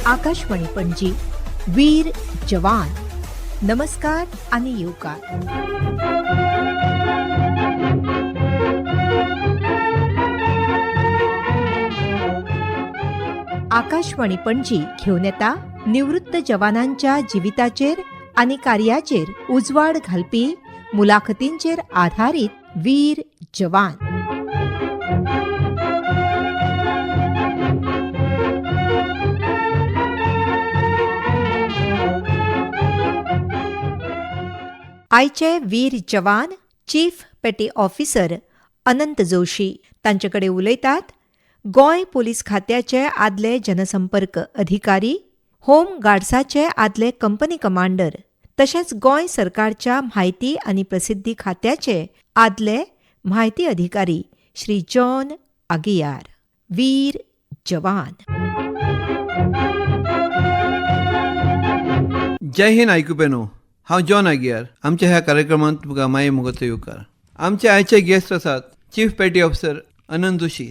आकाशवाणी पणजी वीर जवान. नमस्कार आणि येवकार. आकाशवाणी पणजी घेऊन येता निवृत्त जवानांच्या जिविताचेर आणि कार्याचेर उजवाड घालपी मुलाखतींचेर आधारित वीर जवान. आयचे वीर जवान चीफ पेटी ऑफिसर अनंत जोशी. तांचेकडे उलयतात गोंय पोलीस खात्याचे आदले जनसंपर्क अधिकारी, होम गार्ड्साचे आदले कंपनी कमांडर, तशेंच गोंय सरकारच्या म्हायती आनी प्रसिद्धी खात्याचे आदले म्हायती अधिकारी श्री जॉन आगियार. वीर जवान. जय हिंद आयकुपेनो. हांव जॉन आगियार. आमच्या ह्या कार्यक्रमांत तुमकां माये मोगाचो येवकार. आमचे आयचे गेस्ट आसात चीफ पेटी ऑफिसर अनंत जोशी.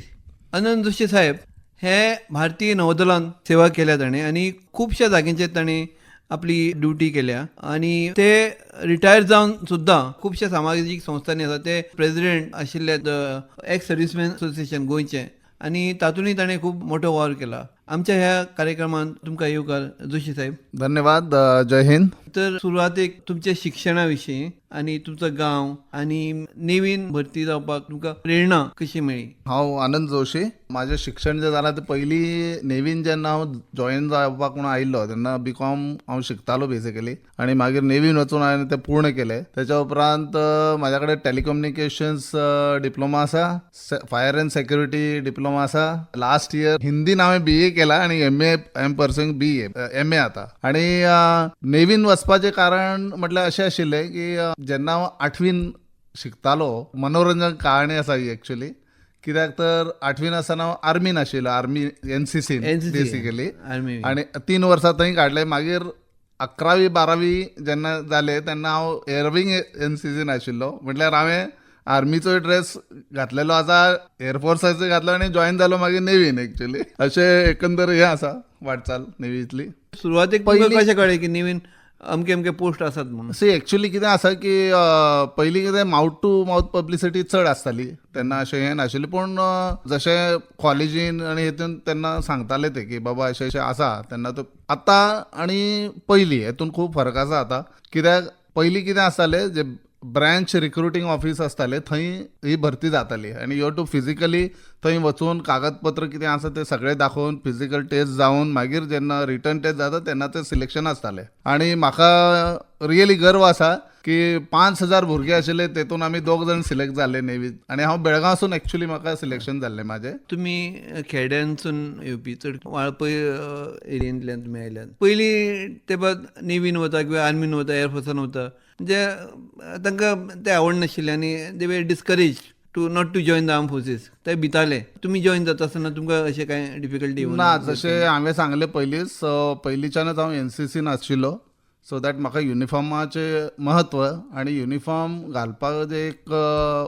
अनंत जोशी साहेब हे भारतीय नौदलांत सेवा केल्या ताणें आनी खुबश्या जाग्यांचेर ताणें आपली ड्युटी केल्या आनी ते रिटायर जावन सुद्दां खुबश्या सामाजीक संस्थांनी आसा ते प्रेसिडेंट आशिल्ले एक्स सर्व्हिसमॅन असोसिएशन गोंयचे आनी तातूंतय ताणें खूब मोठो वावर केला. आमच्या ह्या कार्यक्रमांत तुमकां येवकार जोशी साहेब. धन्यवाद. जय हिंद. तर सुरवातेक तुमच्या शिक्षणा विशीं आनी तुमचो गांव आनी नेवीन भरती जावपाक तुमकां प्रेरणा कशी मेळ्ळी? हांव आनंद जोशी. म्हजें शिक्षण जें जालां तें पयलीं नेवीन जेन्ना हांव जॉयन जावपाक म्हूण आयिल्लो तेन्ना BCom हांव शिकतालो बेसिकली आनी मागीर नेवीन वचून हांवें तें पूर्ण केलें. तेच्या उपरांत म्हाज्या कडेन टेलिकम्युनिकेशन्स डिप्लोमा आसा, फायर एंड सेक्युरिटी डिप्लोमा आसा. लास्ट इयर हिंदीन हांवें BA केला आनी MA I am pursuing MA आतां. आनी नेवीन वचपाचें कारण म्हटल्यार अशें आशिल्लें की जेन्ना हांव 8वीन शिकतालो मनोरंजन कहाणी आसा ही एक्चुअली. कित्याक तर 8वीन आसतना हांव आर्मीन आशिल्लो, आर्मी NCC बेसिकली, आनी 3 वर्सां थंय काडले. मागीर 11वी 12वी जेन्ना जालें तेन्ना हांव एअरविंग NCCन आशिल्लो. म्हटल्यार हांवें आर्मीचो ड्रेस घातलेलो आसा, एअरफोर्साचो घातलो आनी जॉयन जालो मागीर नेवीन. एक्चुअली अशें एकंदर हें आसा वाटचाल नेवींतली. सुरवातेक पयलीं कशें कळ्ळें की नेवीन अमके अमके पोस्ट आसात म्हणून? सी एक्चुअली कितें आसा की पयलीं कितें माउथ टू माउथ पब्लिसिटी चड आसताली तेन्ना, अशें हें नाशिल्लें. पूण जशें कॉलेजीन आनी हेतून तेन्ना सांगताले ते की बाबा अशें अशें आसा तेन्ना तो आतां आनी पयलीं हेतून खूब फरक आसा आतां. कित्याक पयलीं कितें आसतालें जे ब्रांच रिक्रुटींग ऑफिस आसताले थंय ही भरती जाताली आनी यू टू फिजिकली थंय वचून कागदपत्र कितें आसा ते सगळें दाखोवन फिजिकल टेस्ट जावन मागीर जेन्ना रिटर्न टेस्ट जाता तेन्ना ते सिलेक्शन आसतालें. आनी म्हाका रियली गर्व आसा की 5000 भुरगे आशिल्ले तेतून आमी 2 जाण सिलेक्ट जाल्ले नेवीत. आनी हांव बेळगांवसून एक्चुअली म्हाका सिलेक्शन जाल्लें म्हाजें. तुमी खेड्यांसून येवपी चड वाळपय एरियेंतल्यान तुमी आयल्यात. पयलीं ते बाद नेवीन वता किंवा आर्मीन वता, एअरफोर्सान वता म्हणजे तांकां तें आवड नाशिल्लें आनी they were discourage to not to join the arm forces. ते भिताले. तुमी जॉइन जाता आसतना तुमकां अशें कांय डिफिकल्टी ना? जशें हांवें सांगलें पयलींच, पयलींच्यानूच हांव NCCन आशिल्लो. सो दॅट म्हाका युनिफॉर्माचें महत्व आनी युनिफॉर्म घालपाक जे एक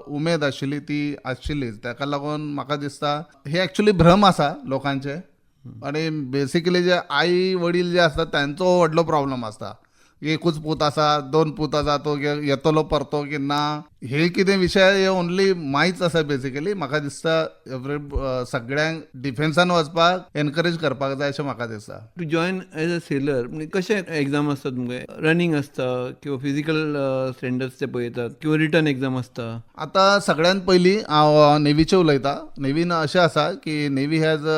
उमेद आशिल्ली ती आशिल्लीच. ताका लागून म्हाका दिसता हे एक्चुअली भ्रम आसा लोकांचे आनी बेसिकली जे आई वडील जे आसतात तांचो व्हडलो प्रॉब्लम आसता. एकूच पूत आसा, 2 पूत आसा, तो येतलो परतो की ना, हे कितें विशय हे ओन्ली माहीत आसा बेसिकली. म्हाका दिसता सगळ्यांक डिफेन्सान वचपाक एनकरेज करपाक जाय अशें म्हाका दिसता. To join as a sailor म्हणजे कशें एग्जाम आसता तुमगे? रनिंग आसता किंवा फिजिकल स्टँडर्ड्स ते पळयतात किंवा रिटर्न एग्जाम आसता? आतां सगळ्यांत पयलीं हांव नेवीचें उलयतां. नेवीन अशें आसा की navy has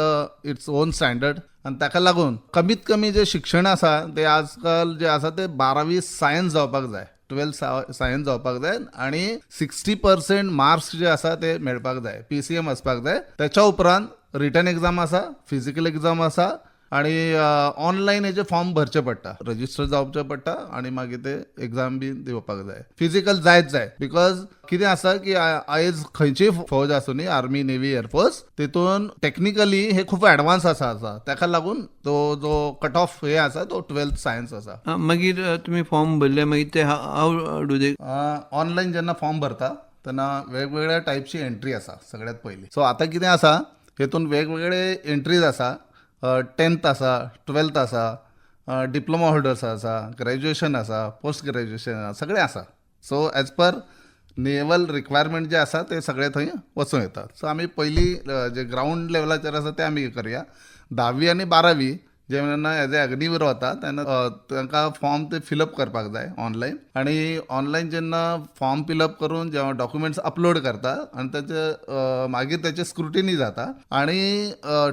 its own standard आनी ताका लागून कमीत कमी जे शिक्षण आसा ते आजकाल जे आसा ते 12वी सायन्स जावपाक जाय, 12th सायन्स जावपाक जाय आनी 60% मार्क्स जे आसा ते मेळपाक जाय, PCM आसपाक जाय. त्याच्या उपरांत रिटर्न एग्जाम आसा, फिजिकल एग्जाम आसा आनी ऑनलायन हेचे फॉर्म भरचे पडटा, रजिस्टर जावचें पडटा आनी मागीर ते एग्जाम बी दिवपाक जाय. फिजिकल जायच जाय बिकॉज कितें आसा की आयज खंयचीय फौज आसूं न्ही, आर्मी, नेवी, एअरफोर्स, तितून टेक्निकली हे खूब एडवान्स आसा. ताका लागून तो जो कट ऑफ हे आसा तो 12th सायन्स आसा. मागीर तुमी फॉर्म भरले मागीर ते हाव डू दे? ऑनलायन जेन्ना फॉर्म भरता तेन्ना वेगवेगळ्या टायपची एंट्री आसा सगळ्यात पयलीं. सो आतां कितें आसा हेतून वेगवेगळे एंट्रीज आसा 10th आसा 12th आसा डिप्लोमा होल्डर्स आसा ग्रॅज्युएशन आसा पोस्ट ग्रॅज्युएशन आसा सगळें आसा so as per naval requirement जे आसा ते सगळे थंय वचूं येतात सो आमी पयलीं जे ग्रावंड लेवलाचेर आसा ते आमी करया 10वी आनी 12वी जेन्ना एज ए अग्निवीर वता तेन्ना तांकां फॉर्म ते फिलअप करपाक जाय ऑनलायन आनी ऑनलायन जेन्ना फॉर्म फिलअप करून जेव्हा डॉक्युमेंट्स अपलोड करता आनी ताचे मागीर ताचे स्क्रुटिनी जाता आनी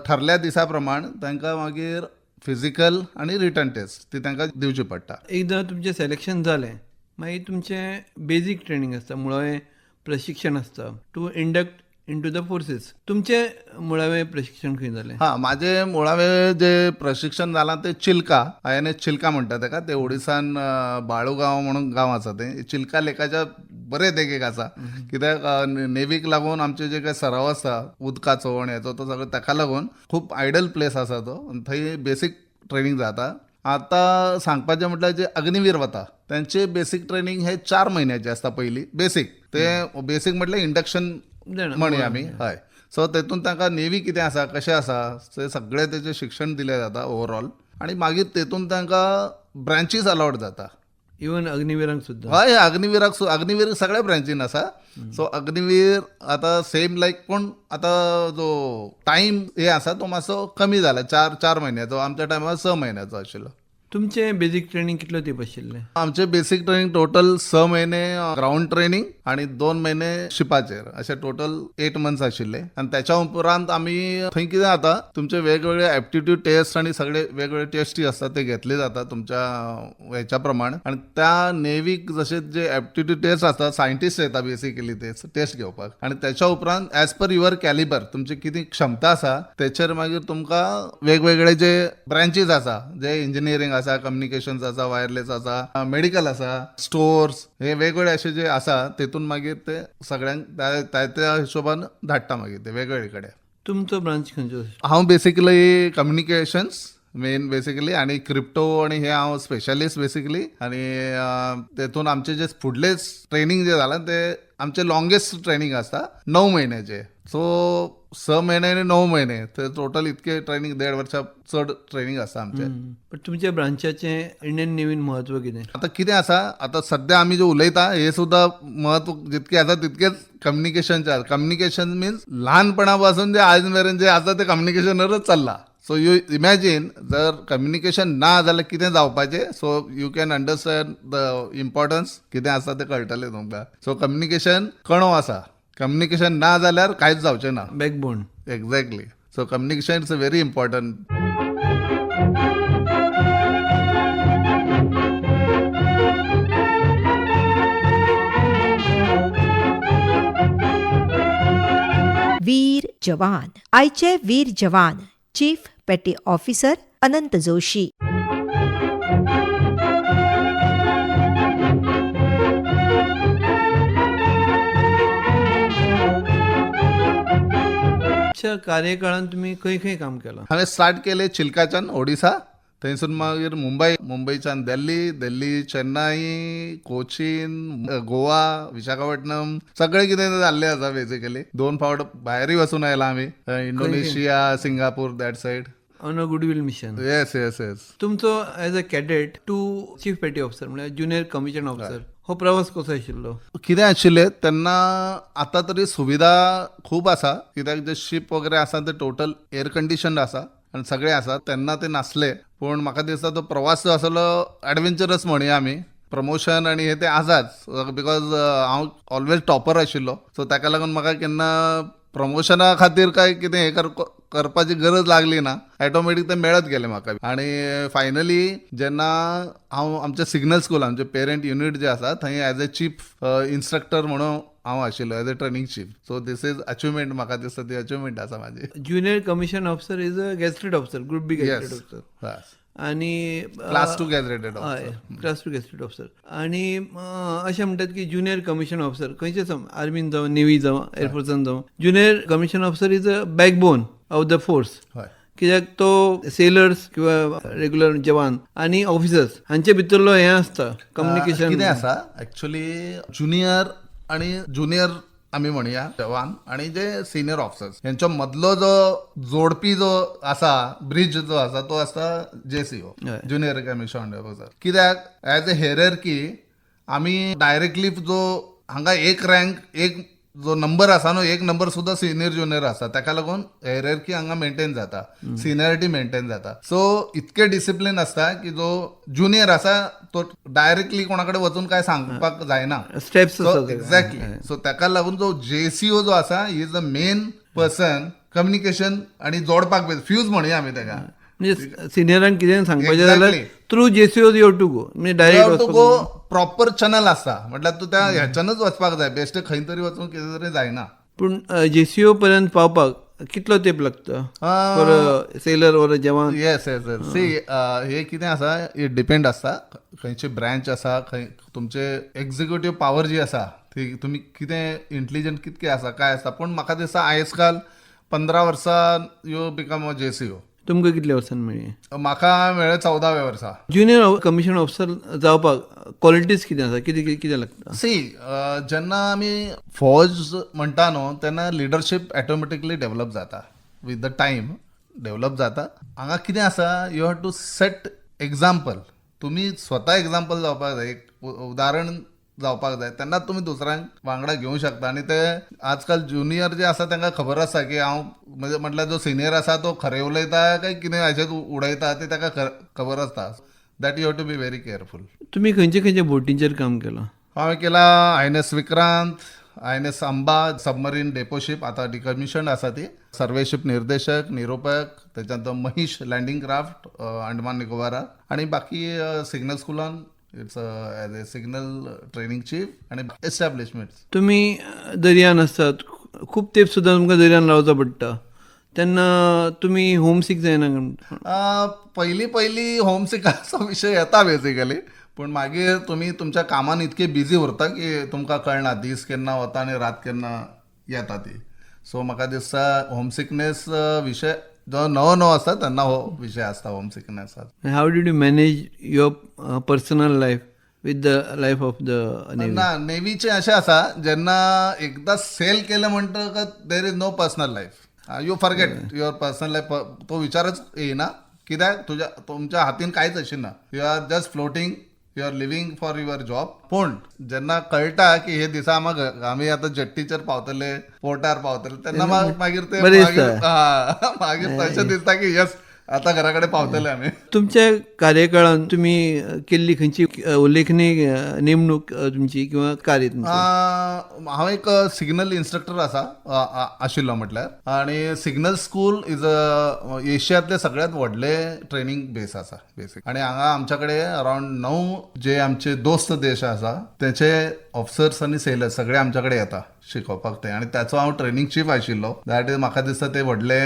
ठरल्या दिसा प्रमाण तांकां मागीर फिजिकल आनी रिटन टेस्ट ती तांकां दिवची पडटा एकदां तुमचें सिलेक्शन जालें मागीर तुमचें बेजीक ट्रेनींग आसता मुळावें प्रशिक्षण आसता to induct into the forces तुमचें मुळावें प्रशिक्षण खंय जालें हां माझे मुळावें जे प्रशिक्षण जालां ते चिल्का INS चिल्का म्हणटा ताका ते ओडिसान बाळूगांव म्हणून गांव आसा ते चिल्का लेकाच्या बरे देगेक आसा कित्याक नेवीक लागून आमचे जे काय सराव आसा उदकाचो आनी हेचो तो सगळो ताका लागून खूब आयडल प्लेस आसा तो थंय बेसीक ट्रेनींग जाता आतां सांगपाचें म्हटल्यार जे अग्निवीर वता त्यांचे बेसीक ट्रेनींग हे 4 म्हयन्याचे आसता पयलीं बेसीक ते बेसीक म्हटल्यार इंडक्शन म्हणया आमी हय सो तेतून तांकां नेवी कितें आसा कशें आसा ते सगळें तेचें शिक्षण दिलें जाता ओवरऑल आनी मागीर तेतून तांकां ब्रांचीस अलाउड जाता इवन अग्निवीरांक सुद्दां हय अग्निवीर सगळ्या ब्रांचीन आसा सो अग्निवीर आतां सेम लायक पूण आतां जो टायम हे आसा तो मातसो कमी जाला 4 म्हयन्याचो आमच्या टायमार 6 म्हयन्याचो आशिल्लो तुमचें बेजीक ट्रेनींग कितलो तेंप आशिल्लें आमचे बेसीक ट्रेनिंग टोटल 6 महिने ग्राउंड ट्रेनिंग आणि 2 महिने शिपाचेर असे टोटल 8 मंथ्स आशिल्ले आणि त्याच्या उपरांत आम्ही थंय कितें जाता तुमचे वेगवेगळे एप्टिट्यूड टेस्ट आणि सगळे वेगवेगळे टेस्टी असतात ते घेतले जातात तुमच्या ह्याच्या प्रमाणे आणि त्या नेवीक जसे जे एप्टिट्यूड टेस्ट असतात सायंटिस्ट येतात बेसिकली ते टेस्ट घेवपाक आणि त्याच्या उपरांत ॲज पर युअर कॅलिबर तुमची किती क्षमता आसा त्याचेर मागीर तुमकां वेगवेगळे जे ब्रांचीस आसा जे इंजिनियरिंग आसा कम्युनिकेशन्स आसा वायरलेस आसा मेडिकल आसा स्टोर्स हे वेगवेगळे असे जे आसा तेतून मागीर ते सगळ्यांक त्या हिशोबान धाडटा मागीर ते वेगवेगळे कडेन तुमचो ब्रांच खंयचो हांव बेसिकली कम्युनिकेशन्स मेन बेसिकली आणि क्रिप्टो आणि हे हांव स्पेशलिस्ट बेसिकली आणि तेतून आमचे जे फुडले ट्रेनिंग जे जालां ते आमचे लॉंगेस्ट ट्रेनिंग आसता 9 महिन्याचे सो 6 महिने आणि 9 महिने ते टोटल इतके ट्रेनिंग 1.5 वर्षा चड ट्रेनिंग आसा आमचे पण तुमच्या ब्रांचाचें इंडियन नेवीन म्हत्व कितें आता कितें आसा आता सध्या आमी जे उलयता हे सुद्धा महत्व जितके आसा तितकेच कम्युनिकेशन मीन्स लहानपणा पासून जे आज मेरेन जे आसा ते कम्युनिकेशनवरच चल्ला सो यू इमॅजिन जर कम्युनिकेशन ना जाल्यार कितें जावपाचें so you can understand the importance कितें आसा ते कळटलें तुमकां सो कम्युनिकेशन कणो आसा कम्युनिकेशन ना जाल्यार कांयच जावचें ना backbone exactly so communication is a very important वीर जवान आयचे वीर जवान चीफ पेटी ऑफिसर अनंत जोशी कार्यकाळात तुम्ही खंय खंय काम केलां हांवें स्टार्ट केलें चिल्काच्यान ओडिसा थंयसून मागीर मुंबयच्यान दिल्ली चेन्नई कोचीन गोवा विशाखापट्टणम सगळें कितें जाल्लें आसा बेसिकली 2 फावट भायरूय वचून आयला आमी Indonesia Singapore that side on a goodwill mission yes तुमचो as a cadet to chief petty officer म्हळ्यार ज्युनियर कमिशन ऑफिसर हो प्रवास कसो आशिल्लो कितें आशिल्लें तेन्ना आतां तरी सुविधा खूब आसा कित्याक जे शिप वगैरे आसा ते टोटल एअर कंडिशन्ड आसा आनी सगळे आसा तेन्ना ते नासले पूण म्हाका दिसता तो प्रवास जो आसलो एडव्हेंचरस म्हणया आमी प्रमोशन आणि हे ते आसाच बिकॉज हांव ऑलवेज टॉपर आशिल्लो सो ताका लागून म्हाका केन्ना प्रमोशना खातीर काय कितें हे करपाची गरज लागली ना ऑटोमॅटीक ते मेळत गेले म्हाका आणि फायनली जेन्ना हांव आमच्या सिग्नल स्कूल आमचे पेरंट युनिट जे आसा थंय एज अ चीफ इन्स्ट्रक्टर म्हणून हांव आशिल्लो as a training chief so this is achievement म्हाका दिसता ती अचिवमेंट आसा म्हाजी junior commission officer is a gazetted officer group B gazetted officer आणि क्लास 2 गॅझेटेड हय क्लास 2 गॅस्टेड ऑफिसर आणि अशें म्हणटात की ज्युनियर कमिशन ऑफिसर खंयचे आर्मीन जावं नेवी जावं एअरफोर्सान जावं junior commission officer is a backbone of the force कित्याक तो सेलर्स किंवा रेग्युलर जवान आणि ऑफिसर्स हांचे भितरलो हें आसता कम्युनिकेशन कितें आसा एक्चुअली ज्युनियर आणि ज्युनियर आमी म्हणया जवान आणि जे सिनियर ऑफिसर्स यांच्या मधलो जो जोडपी जो आसा ब्रिज जो आसा तो आसता JCO ज्युनियर कमिशन ऑफिसर. कित्याक एज अ हेरर्की आमी डायरेक्टली जो हांगा एक रँक एक जो नंबर आसा न्हू एक नंबर सुद्धा सिनियर ज्युनियर आसा ताका लागून हेरर्की हांगा मेंटेन जाता सिनियरिटी मेंटेन जाता. सो इतके डिसिप्लिन आसता की जो ज्युनियर आसा तो डायरेक्टली कोणा कडेन वचून काय सांगपाक जायना. Steps exactly. सो ताका लागून जो JCO जो आसा he is the main person communication आणि जोडपाक फ्यूज म्हणया आमी ताका. म्हणजे सिनियरांक कितें सांगपाचें जाल्यार Exactly. Through JCO you to go म्हणजे डायरेक्ट तो गो प्रॉपर चॅनल आसता म्हटल्यार तू त्या ह्याच्यानच वचपाक जाय बेश्टे खंय तरी वचून कितें तरी जायना. पूण JCO पर्यंत पावपाक कितलो तेंप लागता फॉर सेलर ऑर जवान? Yes yes yes. सी हे कितें आसा इट डिपेंड आसता खंयची ब्रँच आसा खंय तुमचे एक्झिक्युटीव पावर जी आसा ती तुमी कितें इंटेलिजंट कितके आसा काय आसता. पूण म्हाका दिसता आयज काल 15 वर्सां यू बिकम अ JCO. तुमकां कितल्या वर्सान मेळ्ळी? म्हाका मेळ्ळे 14व्या वर्सा. ज्युनियर कमिशन ऑफिसर जावपाक क्वॉलिटीज कितें आसा कितें कितें लागता? सी जेन्ना आमी फौज म्हणटा न्हू तेन्ना लिडरशीप ऑटोमॅटिकली डेव्हलप जाता विथ द टायम डेव्हलप जाता. हांगा कितें आसा you have to set example. तुमी स्वता एग्जाम्पल जावपाक जाय एक उदाहरण जावपाक जाय तेन्ना तुमी दुसऱ्यांक वांगडा घेवंक शकता. आनी ते आजकाल ज्युनियर जे आसा तांकां खबर आसा की हांव म्हटल्यार जो सिनियर आसा तो खरें उलयता काय कितें हाचेर उडयता ते ताका खबर आसता. That you have to be very careful. तुमी खंयच्या खंयच्या बोटींचेर काम केलां? हांवें केला INS Vikrant, INS Amba submarine depot ship आता डिकमिशन आसा ती, सर्वेशीप निर्देशक निरोपक, त्याच्यानंतर महिश लँडिंग क्राफ्ट अंडमान निकोबारा आणि बाकी सिग्नल स्कूलान it's as a signal training chief आणि एस्टॅब्लिशमेंट. तुमी दर्यान आसतात खूब तेंप सुद्दां तुमकां दर्यान रावचो पडटा तेन्ना तुमी होमसीक जायना? पयली होमसिकाचो विशय येता बेसिकली, पूण मागीर तुमी तुमच्या कामान इतके बिजी उरता की तुमकां कळना दीस केन्ना वता आनी रात केन्ना येता ती. सो म्हाका दिसता होमसिकनेस विशय जो नवो आसता तेन्ना हो विशय आसता homesickness. How did you manage your personal life with the life of the navy? ना, नेव्हीचे अशें आसा जेन्ना एकदा सेल केलें म्हणटकच there is no personal life. You forget your personal life. तो विचारच येना कित्याक तुमच्या हातीन कांयच आशिना. You are just floating, you are living for your job. पूण जेन्ना कळटा की हे दिसा आमी आतां जेट्टीचेर पावतले, पोर्टार पावतले तेन्ना मागीर ते मागीर तशें दिसता की यस आता घरा कडेन पावतले आमी. तुमच्या कार्यकाळान तुमी केल्ली खंयची उल्लेखनीय नेमणूक तुमची किंवा कार्य तुमचें? हांव एक सिग्नल इन्स्ट्रक्टर आशिल्लो म्हटल्यार, आनी सिग्नल स्कूल इज एशियांतले सगळ्यांत व्हडले ट्रेनिंग बेस आसा बेसिक. आनी हांगा आमच्या कडेन अरावंड 9 जे आमचे दोस्त देश आसा तेचे ऑफिसर्स आनी सेलर्स सगळे आमच्या कडेन येता शिकोवपाक ते. आनी त्याचो हांव ट्रेनिंग चीफ आशिल्लो. दॅट इज म्हाका दिसता ते व्हडले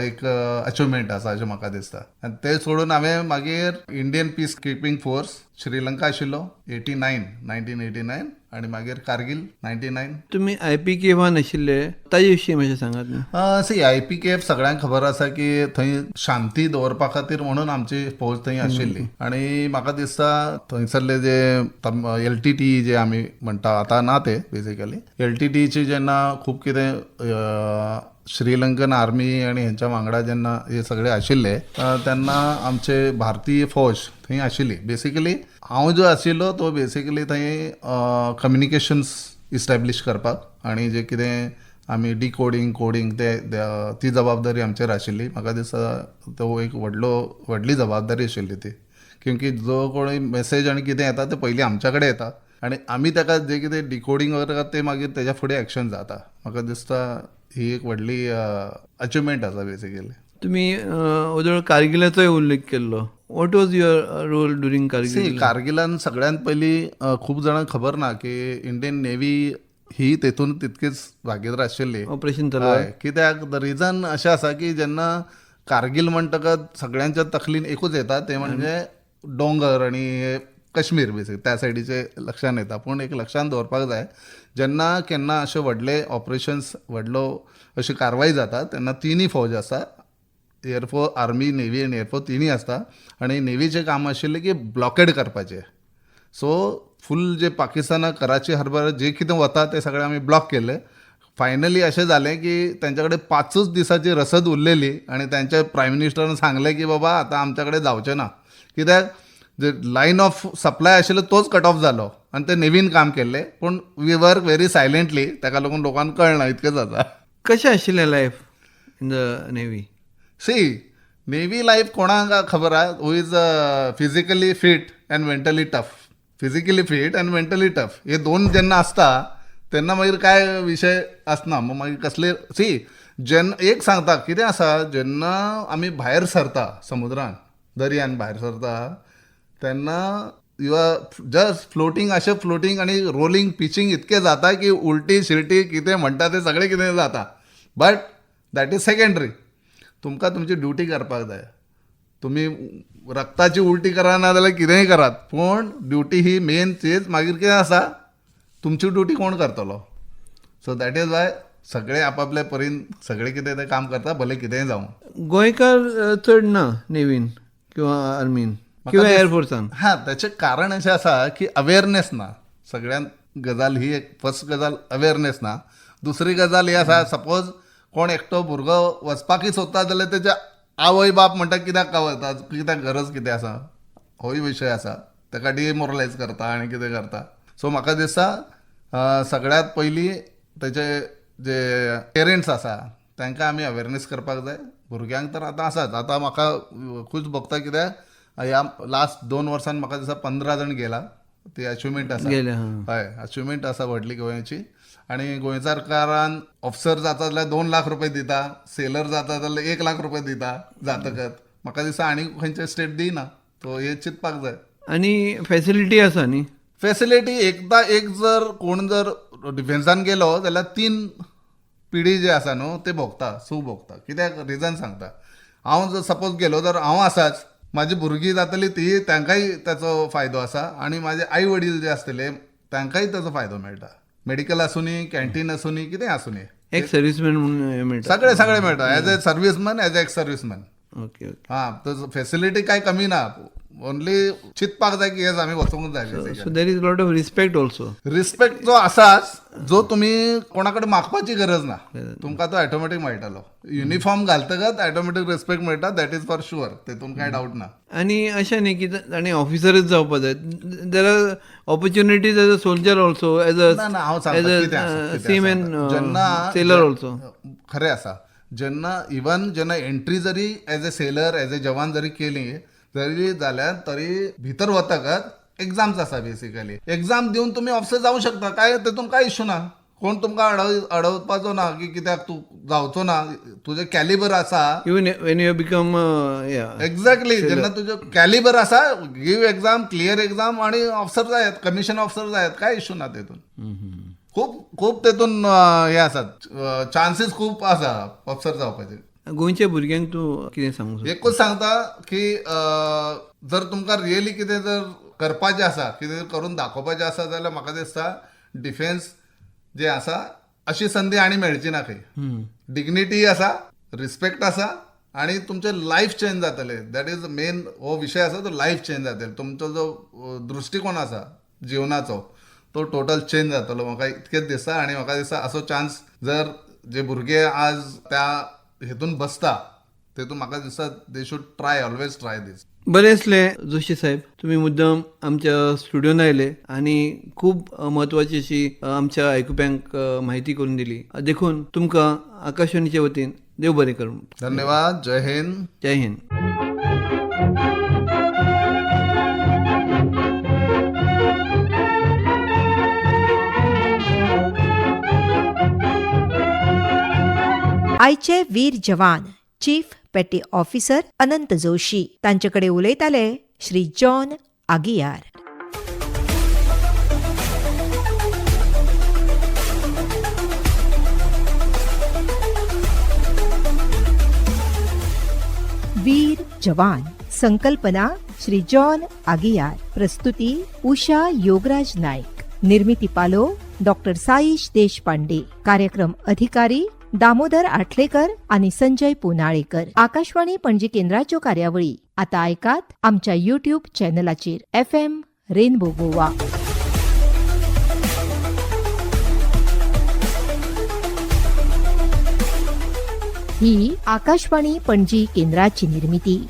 एक अचिवमेंट आसा अशें म्हाका दिसता. आनी ते सोडून हांवें मागीर Indian peace keeping force Sri Lanka आशिल्लो 1989 आनी मागीर कारगिल 99. तुमी IPK1 आशिल्ले ताजे विशीं मातशें सांगात न्हू? सी IPKF सगळ्यांक खबर आसा की थंय शांती दवरपा खातीर म्हणून आमची फौज थंय आशिल्ली. आनी म्हाका दिसता थंयसरले जे LTT जे आमी म्हणटा आतां ना ते बेसिकली LTTची जेन्ना खूब कितें श्रीलंकन आर्मी आणि ह्यांच्या वांगडा जेन्ना हे सगळे आशिल्ले तेन्ना आमचे भारतीय फौज थंय आशिल्ली. बेसिकली हांव जो आशिल्लो तो बेसिकली थंय कम्युनिकेशन्स इस्टॅब्लिश करपाक आनी जे कितें आमी डिकोडिंग कोडिंग ती जबाबदारी आमचेर आशिल्ली. म्हाका दिसता तो एक व्हडली जबाबदारी आशिल्ली ती, क्योंकि जो कोणी मेसेज आनी कितें येता ते पयलीं आमच्या कडेन येता आनी आमी ताका जे कितें डिकोडिंग करता ते मागीर तेच्या फुडें एक्शन जाता. म्हाका दिसता ही एक व्हडली अचिवमेंट आसा बेसिकली. तुमी उदळ कारगिलाचोय उल्लेख केल्लो. What was your role during Kargil? कारगिलान सगळ्यांत पयलीं खूब जाणांक खबर ना की इंडियन नेव्ही ही तेतून तितकीच भागीदार आशिल्ली ऑपरेशन. कित्याक द रिजन अशें आसा की जेन्ना कारगिल म्हणटकच सगळ्यांच्या तकलीन एकूच येता ते म्हणजे डोंगर आनी काश्मीर बेसिक त्या सायडीचे लक्षांत येता. पूण एक लक्षांत दवरपाक जाय जेन्ना केन्ना अशे व्हडले ऑपरेशन्स व्हडलो अशी कारवाई जाता तेन्ना तिनूय फौज आसा, एअरफोर्स आर्मी नेव्ही आनी एअरफोर्स तिनूय आसता. आनी नेव्हीचें काम आशिल्लें की ब्लॉकेड करपाचें. सो फूल जे पाकिस्तानाक कराची हार्बर जे कितें वता ते सगळें आमी ब्लॉक केले फायनली अशें जालें की त्यांच्याकडे 5च दिसाची रसद उरलेली आणि त्यांच्या प्रायम मिनिस्टरान सांगलें की बाबा आतां आमच्या कडेन जावचें ना, कित्याक जे लायन ऑफ सप्लाय आशिल्लो तोच कट ऑफ जालो आनी ते नेवीन काम केल्लें, पूण वी वर्क व्हेरी सायलेंटली, ताका लागून लोकांक कळना इतकें जाता. कशें आशिल्लें life in the navy? See navy life कोणाक खबर आहा, who is physically fit and mentally tough. Physically fit and mentally tough हे दोन जेन्ना आसता तेन्ना मागीर काय विशय आसना. मागीर कसले जेन्ना एक सांगता कितें आसा, जेन्ना आमी भायर सरता समुद्रान दर्यान भायर सरता तेन्ना यू आर जस्ट फ्लोटींग, अशें फ्लोटींग आनी रोलिंग पिचींग इतकें जाता की उलटी शिलटी कितें म्हणटा तें सगळें कितें जाता. But that is secondary. तुमकां तुमची ड्युटी करपाक जाय. तुमी रक्ताची उलटी कराना जाल्यार कितेंय करात, पूण ड्युटी ही मेन चीज. मागीर कितें आसा, तुमची ड्युटी कोण करतलो. सो दॅट इज वाय सगळे आपापल्या परीन सगळे कितें तें काम करता, भले कितेंय जावं. गोंयकार चड ना नेव्हीन किंवा आर्मीन किंवा एअरफोर्सान. हां, त्याचें कारण अशें आसा की अवेरनेस ना. सगळ्यांत गजाल ही एक फर्स्ट गजाल अवेरनेस ना. दुसरी गजाल ही आसा, सपोज कोण एकटो भुरगो वचपाकूय सोदता जाल्यार तेच्या आवय बाप म्हणटा कित्याक कावयता, कित्याक गरज कितें आसा, होय विशय आसा. ताका डिमोरलायज करता आनी कितें करता. सो म्हाका दिसता सगळ्यांत पयलीं तेचे जे पेरंट्स आसा तांकां आमी अवेरनेस करपाक जाय. भुरग्यांक तर आतां आसाच. आतां म्हाका खूब भोगता, कित्याक ह्या लास्ट 2 वर्सान म्हाका दिसता 15 जाण गेला. ती अचिवमेंट आसा. हय, अचिवमेंट आसा व्हडली गोंयची. आनी गोंय सरकारान ऑफिसर जाता जाल्यार 2 लाख रुपये दिता, सेलर जाता जाल्यार 1 लाख रुपये दिता जातकच. म्हाका दिसता आनी खंयचे स्टेट दिना. तो हे चिंतपाक जाय. आनी फेसिलिटी आसा न्ही. फेसिलिटी एकदा एक जर कोण जर डिफेन्सान गेलो जाल्यार 3 पिढी जे आसा न्हू ते भोगता, सूख भोगता. कित्याक रिजन सांगता. हांव जर सपोज गेलो तर हांव आसाच, म्हाजी भुरगीं जातली ती, तांकांय ताचो फायदो आसा. आनी म्हाजे आई वडील जे आसतले तांकांय ताचो फायदो मेळटा. मेडिकल आसूं नी, कॅन्टीन आसूं नी, कितें आसूं नी, एक सर्व्हिसमॅन म्हणून मेळटा. सगळें मेळटा. As a serviceman, as a ex serviceman. Okay okay. हां, तर फेसिलिटी काय कमी ना. ओन्ली चिंतपाक जाय की हेच आमी वचूंक जाय. So there is lot of respect also. Respect जो आसाच, जो तुमी कोणाकडे मागपाची गरज ना, तुमकां तो ऑटोमॅटीक मेळटलो. युनिफॉर्म घालतकच ऑटोमॅटीक रिस्पेक्ट मेळटा. That is for sure. तेतून कांय डाऊट ना. आनी अशें न्ही की ताणें ऑफिसरच जावपा जाय. There are opportunities as a soldier also, as a seaman, sailor also. खरें आसा. जेन्ना एंट्री जरी as a sailor, as a jawan जरी केली जरी जाल्यार तरी भितर वतकच एक्झाम्स आसा. बेसिकली एक्झाम दिवन तुमी ऑफिसर जावं शकता. काय तेतून कांय इश्यू ना. कोण तुमकां अडवपाचो ना की कित्याक तूं जावचो ना. तुजें कॅलिबर आसा. Even Wien you become exactly. जेन्ना तुजो कॅलिबर आसा, गिव एक्झाम, क्लियर एक्झाम आनी ऑफिसर जायत, कमिशन ऑफिसर जायत. काय इश्यू ना तेतून. खूब तेतून हे आसात, चान्सीस खूब आसा ऑफिसर जावपाचे. गोंयच्या भुरग्यांक तूं कितें सांगूंक सोदता? एकूच सांगता की जर तुमकां रियली कितें जर करपाचें आसा, कितें करून दाखोवपाचें आसा जाल्यार म्हाका दिसता डिफेन्स जे आसा अशी संदी आनी मेळची ना खंय. डिग्निटी आसा, रिस्पेक्ट आसा आनी तुमचें लायफ चेंज जातलें. That is main. हो विशय आसा तो लायफ चेंज जातलो. तुमचो जो दृश्टिकोन आसा जिवनाचो तो टोटल चेंज जातलो. म्हाका इतकेंच दिसता. आनी म्हाका दिसता असो चान्स जर जे भुरगे आज त्या हेतून बसता तेतून म्हाका दिसता they should try, always try this. बरें असलें जोशी साहेब, तुमी मुद्दम आमच्या स्टुडियोन आयले आनी खूब म्हत्वाची अशी आमच्या आयकुप्यांक म्हायती करून दिली. देखून तुमकां आकाशवाणीचे वतीन देव बरें करूं. धन्यवाद. जय हिंद. जय हिंद. आयचे वीर जवान चीफ पेटी ऑफिसर अनंत जोशी. तांचेकडे उलयताले श्री जॉन आगियार. वीर जवान. संकल्पना श्री जॉन आगियार. प्रस्तुती उषा योगराज नाईक. निर्मिती पालो डॉक्टर साईश देशपांडे. कार्यक्रम अधिकारी दामोदर आठलेकर आणि संजय पुनाळेकर. आकाशवाणी पणजी केंद्राच्यो कार्यावळी आता ऐकात आमच्या YouTube चॅनलाचेर FM रेनबो गोवा. ही आकाशवाणी पणजी केंद्राची निर्मिती.